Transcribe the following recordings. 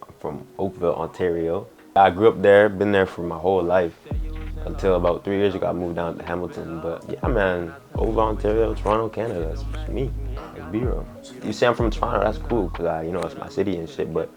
I'm from Oakville, Ontario. I grew up there, been there for my whole life until about 3 years ago. I moved down to Hamilton. But yeah, man, Oakville, Ontario, Toronto, Canada. That's me. That's B-roll. You say I'm from Toronto, that's cool because it's my city and shit. But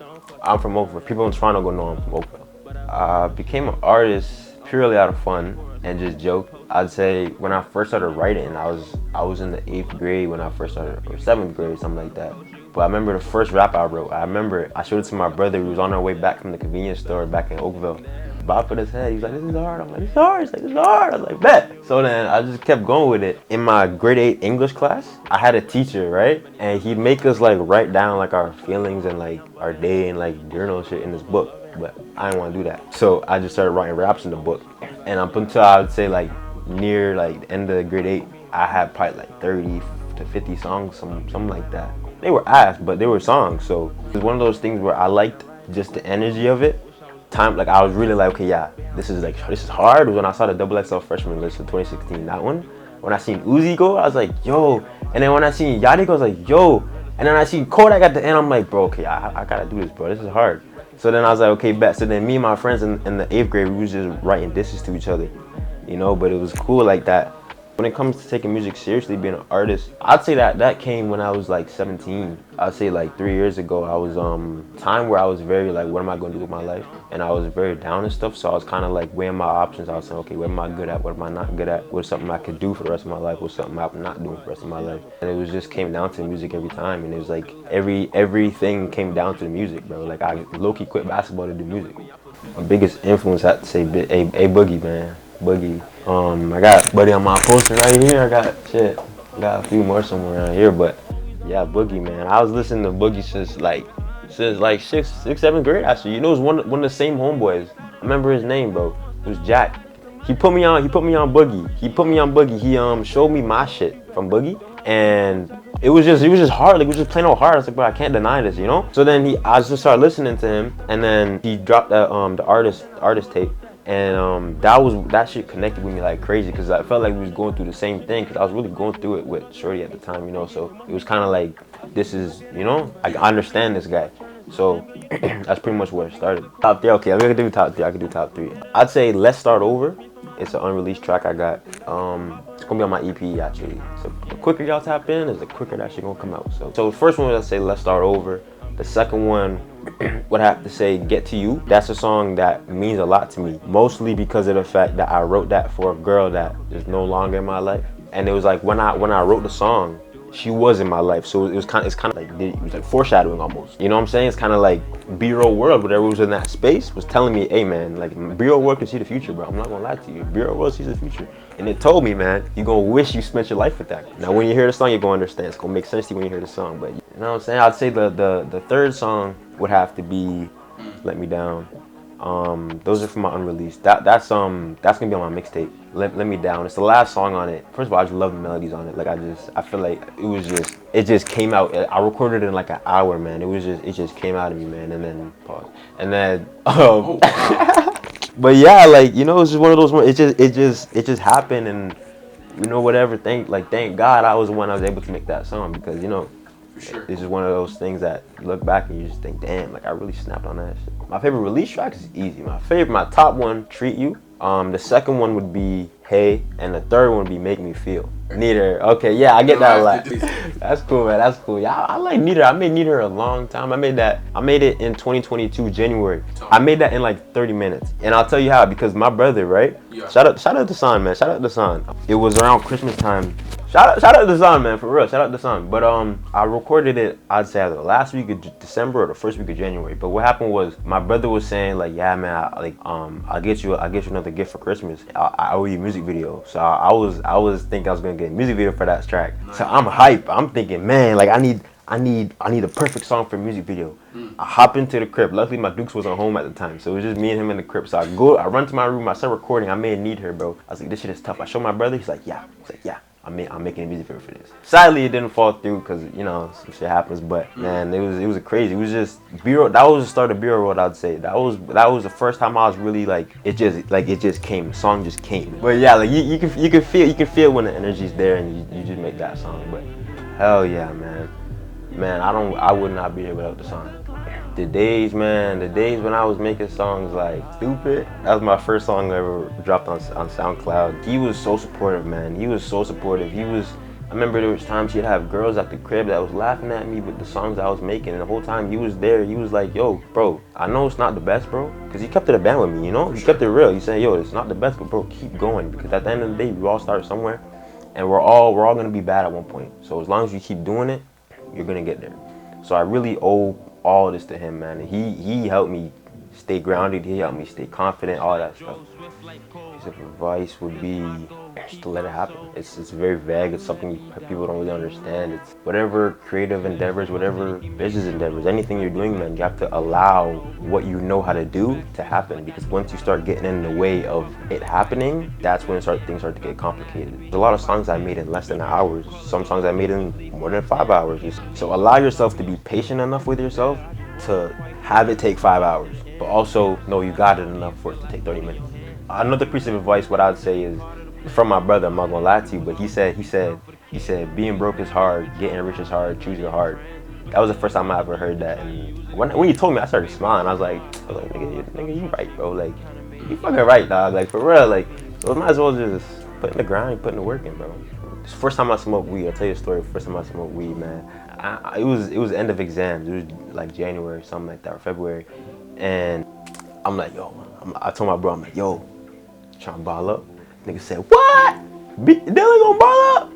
I'm from Oakville. People in Toronto gonna know I'm from Oakville. I became an artist purely out of fun and just joke. I'd say when I first started writing, I was in the 8th grade when I first started, or 7th grade, something like that. But I remember the first rap I wrote. I remember I showed it to my brother. We was on our way back from the convenience store back in Oakville. Bopping his head. He's like, "This is hard." I'm like, "This is hard." He's like, "This is hard." I was like, "Bet." So then I just kept going with it. In my grade 8 English class, I had a teacher, right? And he'd make us like write down like our feelings and like our day and like journal shit in this book. But I didn't want to do that. So I just started writing raps in the book. And up until I would say like near like the end of grade 8, I had probably like 30 to 50 songs, something like that. They were ass, but they were songs. So it was one of those things where I liked just the energy of it. Like I was really like, okay, yeah, this is hard. It was when I saw the Double XL freshman list of 2016, that one. When I seen Uzi go, I was like, yo. And then when I seen Yachty go, I was like, yo. And then I seen Kodak at the end, I'm like, bro, okay, I gotta do this, bro. This is hard. So then I was like, okay, bet. So then me and my friends in the 8th grade, we was just writing disses to each other, but it was cool like that. When it comes to taking music seriously, being an artist, I'd say that came when I was like 17. I'd say like 3 years ago, I was time where I was very like, what am I going to do with my life? And I was very down and stuff. So I was kind of like weighing my options. I was saying, okay, what am I good at? What am I not good at? What's something I could do for the rest of my life? What's something I'm not doing for the rest of my life? And it was just came down to music every time. And it was like everything came down to the music, bro. Like I low-key quit basketball to do music. My biggest influence, I had to say, a Boogie, man. Boogie. I got Buddy on my poster right here. I got a few more somewhere around here, but yeah, Boogie, man. I was listening to Boogie since like 7th grade. Actually, it was one of the same homeboys. I remember his name, bro. It was Jack. He put me on Boogie. He showed me my shit from Boogie, and it was just hard. Like, it was just plain old hard. I was like, bro, I can't deny this, So then I just started listening to him, and then he dropped that the artist tape. And that shit connected with me like crazy because I felt like we was going through the same thing because I was really going through it with Shorty at the time, So it was kind of like, this is, I understand this guy. So that's pretty much where it started. Top 3, okay, I'm gonna do top 3. I can do top 3. I'd say Let's Start Over. It's an unreleased track I got. It's gonna be on my EP actually. So the quicker y'all tap in, is the quicker that shit gonna come out. So the first one, let's say Let's Start Over. The second one would have to say Get to You. That's a song that means a lot to me, mostly because of the fact that I wrote that for a girl that is no longer in my life. And it was like when I wrote the song, she was in my life, so it's kind of like, it was like foreshadowing almost. You know what I'm saying? It's kind of like B-roll world, whatever was in that space was telling me, hey man, like B-roll world can see the future, bro. I'm not gonna lie to you. B-roll world sees the future. And it told me, man, you're gonna wish you spent your life with that. Now when you hear the song, you're gonna understand. It's gonna make sense to you when you hear the song. But you know what I'm saying? I'd say the third song would have to be Let Me Down. Those are from my unreleased. That's gonna be on my mixtape. Let Me Down. It's the last song on it. First of all, I just love the melodies on it. Like I feel like it just came out. I recorded it in like an hour, man. It just came out of me, man. And then pause. And then but yeah, like it's just one of those. It just happened, and whatever. Thank God I was the one I was able to make that song because For sure. This is one of those things that you look back and you just think, damn, like I really snapped on that shit. My favorite release track is easy. My top one, Treat You. The second one would be Hey, and the third one would be Make Me Feel. Neither. Okay, yeah, I get that a lot. That's cool, man. That's cool. Yeah, I like Neither. I made Neither a long time. I made it in 2022 January. I made that in like 30 minutes. And I'll tell you how, because my brother, right? Yeah. Shout out to Son, man. Shout out to Son. It was around Christmas time. Shout out to Son, man, for real. Shout out to Son. But I recorded it, I'd say either the last week of December or the first week of January. But what happened was my brother was saying like, yeah, man, I'll get you another gift for Christmas. I owe you a music video. So I was thinking I was gonna get a music video for that track. So I'm hype. I'm thinking, man, like I need a perfect song for a music video. I hop into the crib. Luckily my Dukes wasn't home at the time, so it was just me and him in the crib. So I run to my room, I start recording. I may need her, bro. I was like, this shit is tough. I show my brother, he's like, yeah. I'm making a music video for this. Sadly, it didn't fall through because some shit happens. But man, it was crazy. It was just B-roll. That was the start of B-roll world, I'd say. That was the first time I was really like it just came. The song just came. But yeah, like you can feel when the energy's there and you just make that song. But hell yeah, man, I would not be here without the song. The days, man, the days when I was making songs like Stupid, that was my first song I ever dropped on SoundCloud. He was so supportive, man. He was so supportive. I remember there was times he'd have girls at the crib that was laughing at me with the songs I was making, and the whole time he was there, he was like, yo, bro, I know it's not the best, bro, because he kept it a band with me, you know? He kept it real. He said, yo, it's not the best, but bro, keep going, because at the end of the day, we all start somewhere, and we're all gonna be bad at one point. So as long as you keep doing it, you're gonna get there. So I really owe all this to him, man. He helped me stay grounded. He helped me stay confident. All that stuff. Piece of advice would be just to let it happen. It's very vague. It's something people don't really understand. It's whatever creative endeavors, whatever business endeavors, anything you're doing, man. You have to allow what you know how to do to happen. Because once you start getting in the way of it happening, that's when things start to get complicated. There's a lot of songs I made in less than hours. Some songs I made in more than 5 hours. So allow yourself to be patient enough with yourself to have it take 5 hours, but also know you got it enough for it to take 30 minutes. Another piece of advice, what I'd say is from my brother. I'm not gonna lie to you, but he said, being broke is hard, getting rich is hard, choose your heart. That was the first time I ever heard that, and when he told me, I started smiling. I was like, nigga, you right, bro. Like, you fucking right, dog. Like, for real. Like, so might as well just put in the grind, put in the work in, bro. It's the first time I smoked weed. I'll tell you a story. First time I smoked weed, man. It was end of exams. It was like January or something like that, or February, and I'm like, yo. I told my bro, I'm like, yo, trying to ball up. Nigga said, what? Dylan gonna ball up?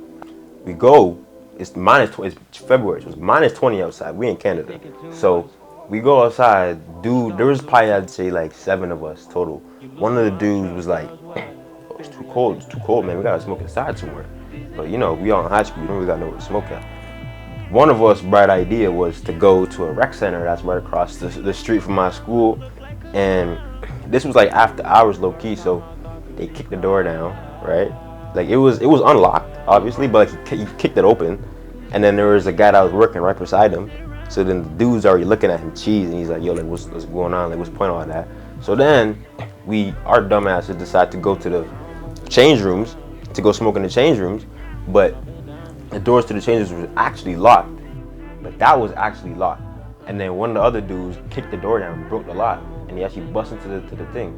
We go. It's February. So it's -20 outside. We in Canada. So we go outside. Dude, there was probably, I'd say, like 7 of us total. One of the dudes was like, oh, it's too cold, man. We gotta smoke inside somewhere. But you know, we all in high school. We don't really got nowhere to smoke at. One of us' bright idea was to go to a rec center that's right across the street from my school. And this was like after hours, low key, so they kicked the door down, right? Like it was unlocked, obviously, but like he kicked it open, and then there was a guy that was working right beside him. So then the dude's already looking at him cheese, and he's like, yo, like what's going on? Like what's the point of all that? So then our dumbasses decide to go to the change rooms to go smoke in the change rooms, but the doors to the change rooms were actually locked. But that was actually locked. And then one of the other dudes kicked the door down, broke the lock, and he actually bust into the thing.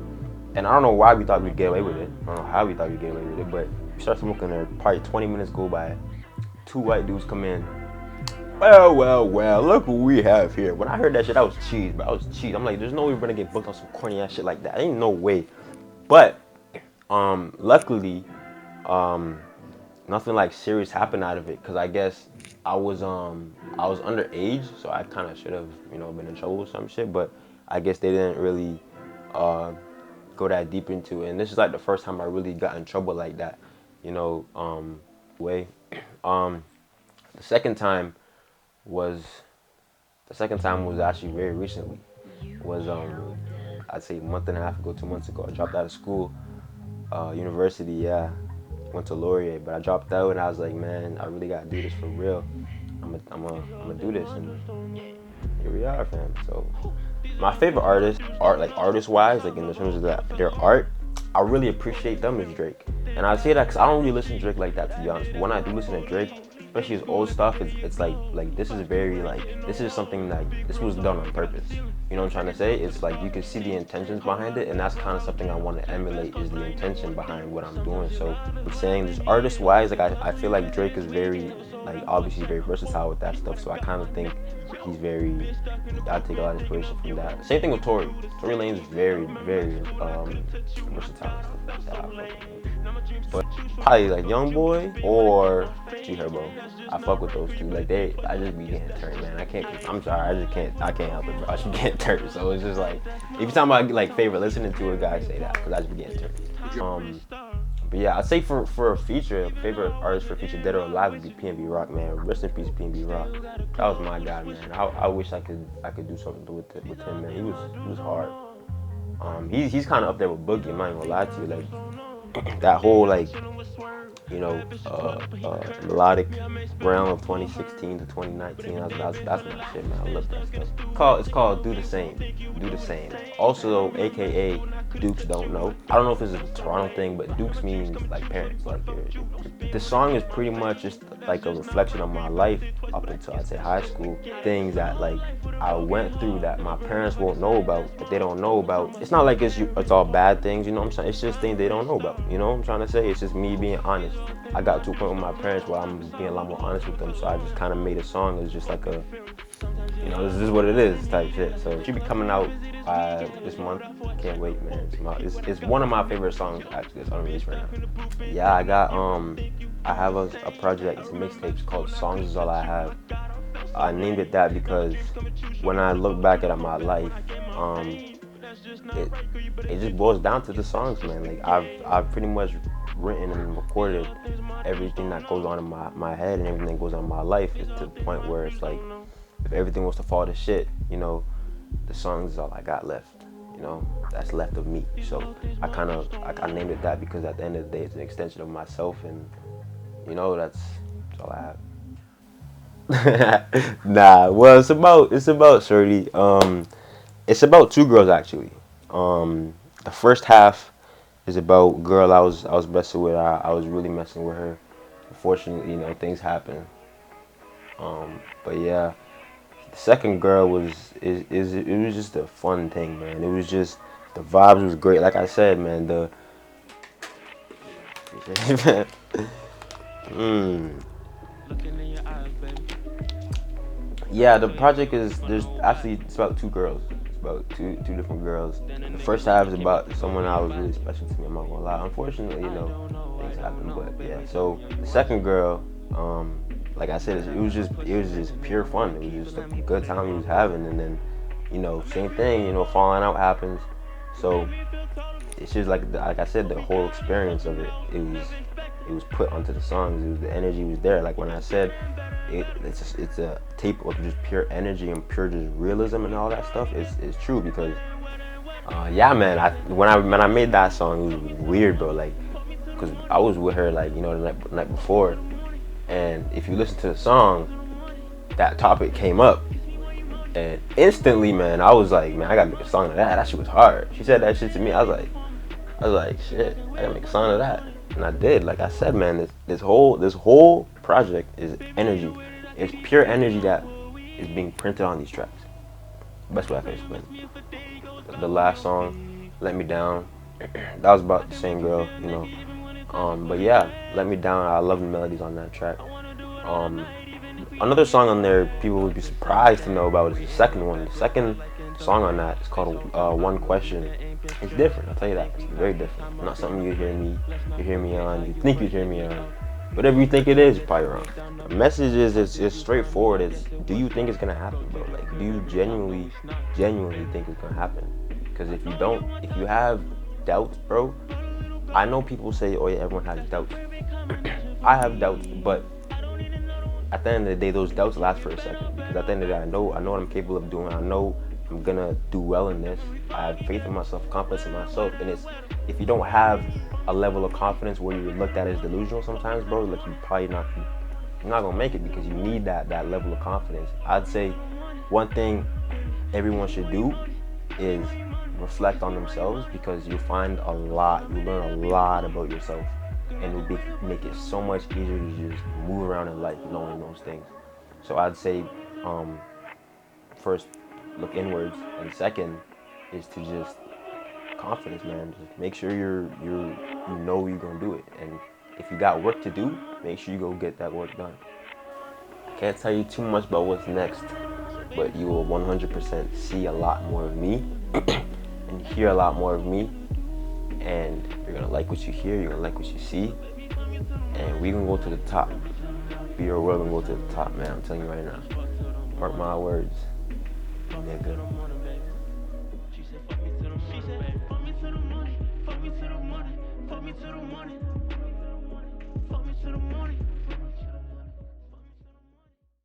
And I don't know why we thought we'd get away with it. I don't know how we thought we'd get away with it, but we started smoking there. Probably 20 minutes go by. 2 white dudes come in. Well, look what we have here. When I heard that shit, I was cheese, bro. I was cheese. I'm like, there's no way we're gonna get booked on some corny ass shit like that. Ain't no way. But luckily, nothing like serious happened out of it, because I guess I was underage, so I kind of should have, been in trouble with some shit. But I guess they didn't really go that deep into it. And this is like the first time I really got in trouble like that, way. The second time was actually very recently. Was I'd say a month and a half ago, 2 months ago. I dropped out of school, university. Yeah, went to Laurier, but I dropped out and I was like, man, I really gotta do this for real. I'm gonna do this, and here we are, fam. So my favorite artist-wise, like in terms of their art, I really appreciate them is Drake. And I say that because I don't really listen to Drake like that, to be honest. But when I do listen to Drake, especially his old stuff, it's like this is very this is something like this was done on purpose. You know what I'm trying to say? It's like you can see the intentions behind it, and that's kind of something I want to emulate, is the intention behind what I'm doing. So I'm saying, just artist-wise, I feel like Drake is very obviously very versatile with that stuff. So I kind of think he's I take a lot of inspiration from that. Same thing with Tory. Tory Lanez is very, very versatile and stuff like that. I fuck with him. But probably like YoungBoy or G-Herbo. I fuck with those two. I just be getting turned, man. I'm sorry, I can't help it, bro. I just be getting turned. So it's just like, if you're talking about favorite listening to a guy, say that, because I just be getting turned. But yeah, I'd say for a feature, favorite artist for a feature, dead or alive, would be PNB Rock, man. Rest in peace, PNB Rock. That was my guy, man. I wish I could do something with him, man. He was hard. He's kind of up there with Boogie. I'm not even gonna lie to you. That whole melodic realm of 2016 to 2019. That's my shit, man. I love that stuff. It's called Do the Same. Also, AKA Dukes don't know. I don't know if it's a Toronto thing, but Dukes means like parents. Like the song is pretty much just like a reflection of my life up until I'd say high school. Things that like I went through that my parents won't know about, that they don't know about. It's not like it's all bad things, you know what I'm saying? It's just things they don't know about, you know what I'm trying to say? It's just me being honest. I got to a point with my parents where I'm being a lot more honest with them, so I just kind of made a song as just like a, you know, this is what it is type shit. So it should be coming out this month. Can't wait, man. It's one of my favorite songs actually. It's unreleased right now. Yeah, I have a project. It's a mixtape. It's called Songs Is All I Have. I named it that because when I look back at my life, it just boils down to the songs, man. Like I've pretty much written and recorded everything that goes on in my head and everything that goes on in my life. It's to the point where it's like, if everything was to fall to shit, you know, the songs is all I got left. You know, that's left of me. So I named it that because at the end of the day, it's an extension of myself, and you know, that's all I have. Nah, well, it's about Shorty. It's about two girls actually. The first half is about girl I was messing with. I was really messing with her. Unfortunately, you know, things happen. But yeah. The second girl was it was just a fun thing, man. It was just the vibes was great. Like I said, man, Yeah, the project is it's about two girls. It's about two different girls. The first half is about someone that was really special to me. I'm not gonna lie. Unfortunately, you know, things happen, but yeah. So the second girl, like I said, it was just pure fun. It was just a good time we was having, and then, you know, same thing. You know, falling out happens. So it's just like I said, the whole experience of it. It was put onto the songs. The energy was there. Like when I said, it's a tape of just pure energy and pure just realism and all that stuff. It's true because yeah, man. When I made that song, it was weird, bro. Like, cause I was with her, like, you know, the night before. And if you listen to the song, that topic came up. And instantly, man, I was like, man, I gotta make a song of that. That shit was hard. She said that shit to me. I was like, shit, I gotta make a song of that. And I did. Like I said, man, this whole project is energy. It's pure energy that is being printed on these tracks. Best way I can explain it. The last song, Let Me Down, that was about the same girl, you know. But yeah, Let Me Down, I love the melodies on that track. Another song on there people would be surprised to know about is the second one. The second song on that is called One Question. It's different, I'll tell you that. It's very different. Not something you hear me on, you think you'd hear me on. Whatever you think it is, you're probably wrong. The message is it's straightforward. It's, do you think it's gonna happen, bro? Like, do you genuinely think it's gonna happen? Because if you don't, if you have doubts, bro, I know people say, oh yeah, everyone has doubts. I have doubts, but at the end of the day, those doubts last for a second. Because at the end of the day, I know what I'm capable of doing. I know I'm gonna do well in this. I have faith in myself, confidence in myself. And it's, if you don't have a level of confidence where you're looked at as delusional sometimes, bro, like you're not gonna make it, because you need that level of confidence. I'd say one thing everyone should do is reflect on themselves, because you learn a lot about yourself, and it'll make it so much easier to just move around in life knowing those things. So I'd say first, look inwards, and second is to just confidence, man. Just make sure you know you're gonna do it, and if you got work to do, make sure you go get that work done. I can't tell you too much about what's next, but you will 100% see a lot more of me and hear a lot more of me, and you're gonna like what you hear, you're gonna like what you see, and we gonna go to the top. Be your world and go to the top, man. I'm telling you right now. Mark my words, nigga. Fuck me to the morning.